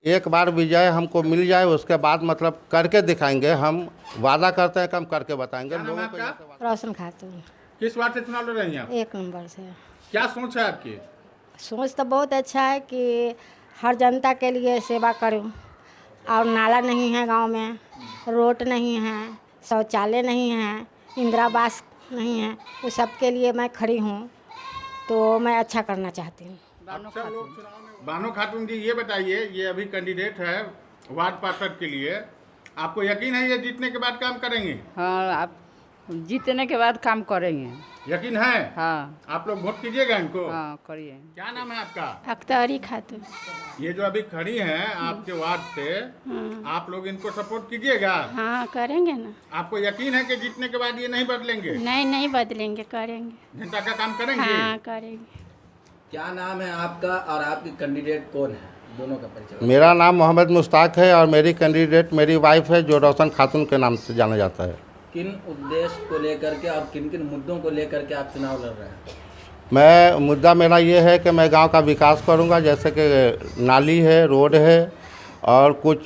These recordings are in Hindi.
एक बार विजय हमको मिल जाए उसके बाद मतलब करके दिखाएंगे। हम वादा करते हैं कि हम करके बताएंगे क्या नाम है लोगों आपका? को। रोशन खातून। किस वार्ड से चुनाव लड़ रही हैं आप? 1 नंबर से। क्या सोच है आपकी? सोच तो बहुत अच्छा है कि हर जनता के लिए सेवा करूं। और नाला नहीं है गांव में, रोड नहीं है, शौचालय नहीं है, इंदिरा आवास नहीं है, वो सब के लिए मैं खड़ी हूं। तो मैं अच्छा करना चाहती हूँ। अच्छा, लोग चुनाव में बानो खातून जी, ये बताइए, ये अभी कैंडिडेट है वार्ड पार्षद के लिए, आपको यकीन है ये जीतने के बाद काम करेंगे? हाँ, आप जीतने के बाद काम करेंगे। यकीन है? हाँ आप लोग वोट कीजिएगा इनको? हाँ करिए। क्या नाम है आपका? अख्तरी खातून। ये जो अभी खड़ी हैं आपके वार्ड से, आप लोग इनको सपोर्ट कीजिएगा? हाँ करेंगे ना। आपको यकीन है कि जीतने के बाद ये नहीं बदलेंगे? नहीं बदलेंगे, करेंगे। जनता का काम करेंगे? करेंगे। क्या नाम है आपका और आपकी कैंडिडेट कौन है? दोनों का परिचय। मेरा नाम मोहम्मद मुश्ताक है और मेरी कैंडिडेट मेरी वाइफ है जो रोशन खातून के नाम से जाना जाता है। किन उद्देश्य को लेकर के और किन किन मुद्दों को लेकर के आप चुनाव लड़ रहे हैं? मुद्दा मेरा ये है कि मैं गांव का विकास करूंगा, जैसे कि नाली है, रोड है और कुछ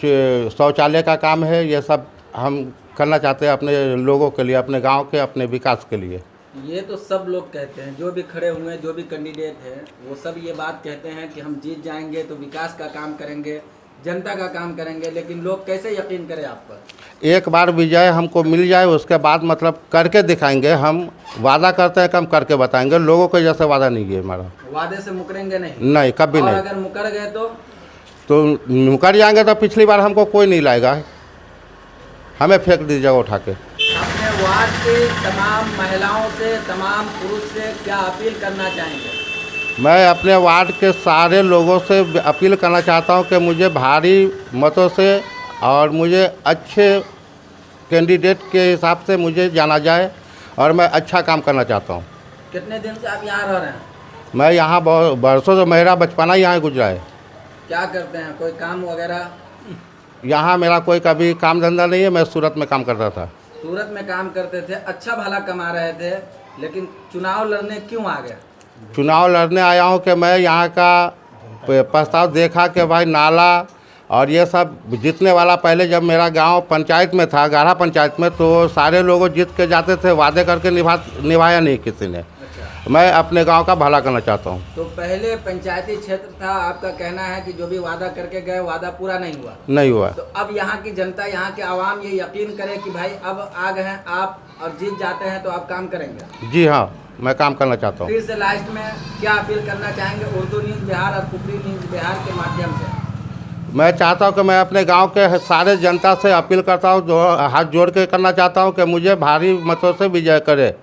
शौचालय का काम है। ये सब हम करना चाहते हैं अपने लोगों के लिए, अपने गांव के, अपने विकास के लिए। ये तो सब लोग कहते हैं, जो भी खड़े हुए हैं, जो भी कैंडिडेट है, वो सब ये बात कहते हैं कि हम जीत जाएंगे तो विकास का काम करेंगे, जनता का काम करेंगे। लेकिन लोग कैसे यकीन करें आप पर? एक बार विजय हमको मिल जाए उसके बाद मतलब करके दिखाएंगे। हम वादा करते हैं कि हम करके बताएंगे। लोगों के जैसे वादा नहीं है हमारा। वादे से मुकरेंगे नहीं? नहीं, कभी और नहीं। अगर मुकर गए तो मुकर जाएंगे तो पिछली बार हमको कोई नहीं लाएगा, हमें फेंक दीजिएगा उठा के। अपने वार्ड के तमाम महिलाओं से, तमाम पुरुष से क्या अपील करना चाहेंगे? मैं अपने वार्ड के सारे लोगों से अपील करना चाहता हूं कि मुझे भारी मतों से और मुझे अच्छे कैंडिडेट के हिसाब से मुझे जाना जाए और मैं अच्छा काम करना चाहता हूं। कितने दिन से आप यहाँ रह रहे हैं? मैं यहाँ बहुत बरसों से, मेरा बचपना ही यहाँ गुजरा है। क्या करते हैं, कोई काम वगैरह? यहाँ मेरा कोई कभी काम धंधा नहीं है। मैं सूरत में काम करता था। सूरत में काम करते थे, अच्छा भला कमा रहे थे, लेकिन चुनाव लड़ने क्यों आ गए? चुनाव लड़ने आया हूँ कि मैं यहाँ का प्रस्ताव देखा कि भाई नाला और ये सब जीतने वाला। पहले जब मेरा गांव पंचायत में था, गाढ़ा पंचायत में, तो सारे लोग जीत के जाते थे, वादे करके निभाया नहीं किसी ने। मैं अपने गांव का भला करना चाहता हूं। तो पहले पंचायती क्षेत्र था, आपका कहना है कि जो भी वादा करके गए वादा पूरा नहीं हुआ? नहीं हुआ। तो अब यहाँ की जनता, यहाँ के आवाम ये यकीन करे कि भाई अब आ गए हैं आप और जीत जाते हैं तो आप काम करेंगे? जी हाँ, मैं काम करना चाहता हूँ। फिर से लास्ट में क्या अपील करना चाहेंगे उर्दू न्यूज़ बिहार और कुपरी न्यूज़ बिहार के माध्यम से? मैं चाहता हूं कि मैं अपने गांव के सारे जनता से अपील करता हूं, जो हाथ जोड़ के करना चाहता हूं कि मुझे भारी मतों से विजय करे।